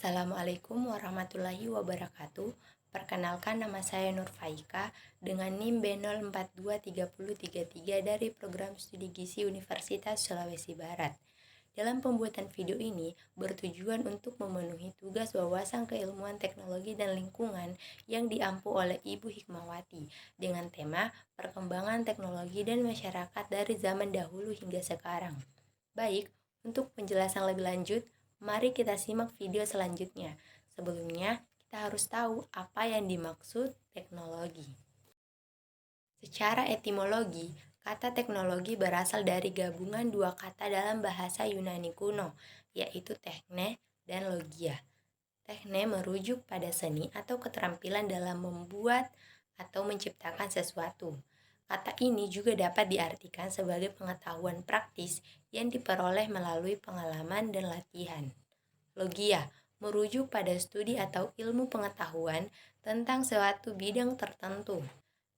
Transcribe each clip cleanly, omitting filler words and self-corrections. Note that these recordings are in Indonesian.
Assalamualaikum warahmatullahi wabarakatuh. Perkenalkan, nama saya Nur Faika dengan NIM B042333 dari Program Studi Gizi Universitas Sulawesi Barat. Dalam pembuatan video ini bertujuan untuk memenuhi tugas wawasan keilmuan teknologi dan lingkungan yang diampu oleh Ibu Hikmawati dengan tema perkembangan teknologi dan masyarakat dari zaman dahulu hingga sekarang. Baik, untuk penjelasan lebih lanjut, mari kita simak video selanjutnya. Sebelumnya, kita harus tahu apa yang dimaksud teknologi. Secara etimologi, kata teknologi berasal dari gabungan dua kata dalam bahasa Yunani kuno, yaitu tekne dan logia. Tekne merujuk pada seni atau keterampilan dalam membuat atau menciptakan sesuatu. Kata ini juga dapat diartikan sebagai pengetahuan praktis yang diperoleh melalui pengalaman dan latihan. Logia merujuk pada studi atau ilmu pengetahuan tentang suatu bidang tertentu.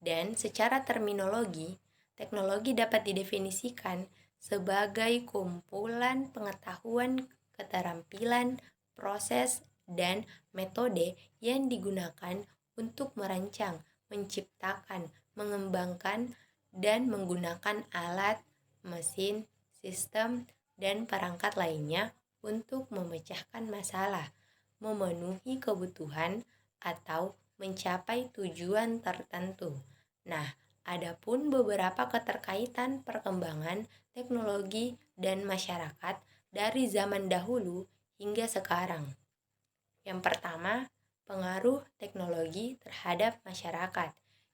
Dan secara terminologi, teknologi dapat didefinisikan sebagai kumpulan pengetahuan, keterampilan, proses, dan metode yang digunakan untuk merancang, menciptakan, mengembangkan, dan menggunakan alat, mesin, sistem, dan perangkat lainnya untuk memecahkan masalah, memenuhi kebutuhan, atau mencapai tujuan tertentu. Nah, adapun beberapa keterkaitan perkembangan teknologi dan masyarakat dari zaman dahulu hingga sekarang. Yang pertama, pengaruh teknologi terhadap masyarakat.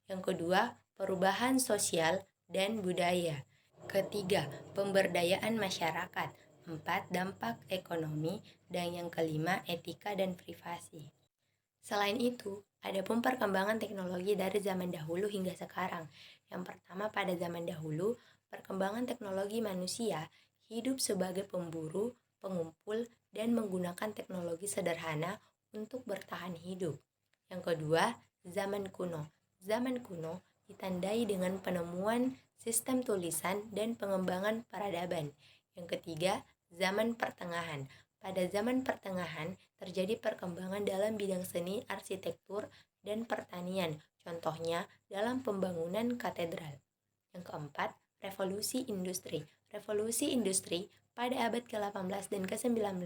Yang kedua, perubahan sosial dan budaya. Ketiga, pemberdayaan masyarakat. 4, dampak ekonomi. Dan yang kelima, etika dan privasi. Selain itu, ada pun perkembangan teknologi dari zaman dahulu hingga sekarang. Yang pertama, pada zaman dahulu, perkembangan teknologi manusia hidup sebagai pemburu, pengumpul, dan menggunakan teknologi sederhana untuk bertahan hidup. Yang kedua, zaman kuno. Zaman kuno ditandai dengan penemuan sistem tulisan dan pengembangan peradaban. Yang ketiga, zaman pertengahan. Pada zaman pertengahan terjadi perkembangan dalam bidang seni, arsitektur, dan pertanian. Contohnya dalam pembangunan katedral. Yang keempat, revolusi industri. Revolusi industri pada abad ke-18 dan ke-19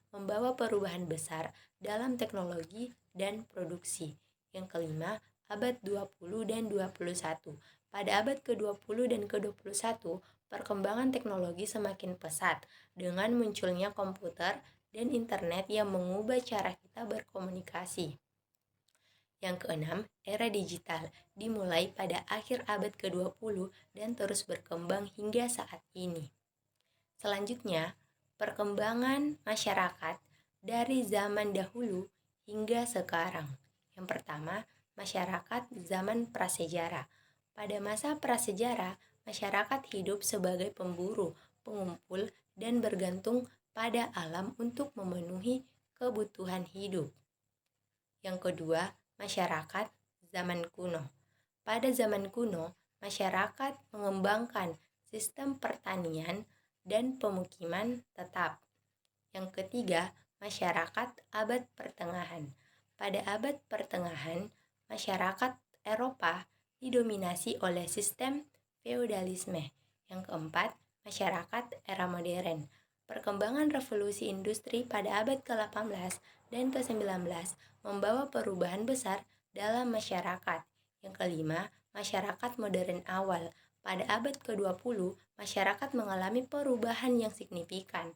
membawa perubahan besar dalam teknologi dan produksi. Yang kelima, abad 20 dan 21. Pada abad ke-20 dan ke-21, perkembangan teknologi semakin pesat dengan munculnya komputer dan internet yang mengubah cara kita berkomunikasi. Yang keenam, era digital dimulai pada akhir abad ke-20 dan terus berkembang hingga saat ini. Selanjutnya, perkembangan masyarakat dari zaman dahulu hingga sekarang. Yang pertama, masyarakat zaman prasejarah. Pada masa prasejarah, masyarakat hidup sebagai pemburu, pengumpul, dan bergantung pada alam untuk memenuhi kebutuhan hidup. Yang kedua, masyarakat zaman kuno. Pada zaman kuno, masyarakat mengembangkan sistem pertanian dan pemukiman tetap. Yang ketiga, masyarakat abad pertengahan. Pada abad pertengahan, masyarakat Eropa didominasi oleh sistem feodalisme. Yang keempat, masyarakat era modern. Perkembangan revolusi industri pada abad ke-18 dan ke-19 membawa perubahan besar dalam masyarakat. Yang kelima, masyarakat modern awal. Pada abad ke-20, masyarakat mengalami perubahan yang signifikan.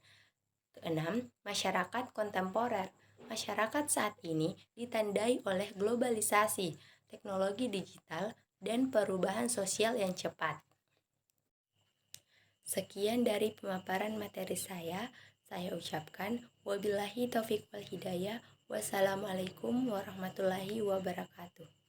Keenam, masyarakat kontemporer. Masyarakat saat ini ditandai oleh globalisasi, teknologi digital, dan perubahan sosial yang cepat. Sekian dari pemaparan materi saya ucapkan wabillahi taufiq wal hidayah. Wassalamualaikum warahmatullahi wabarakatuh.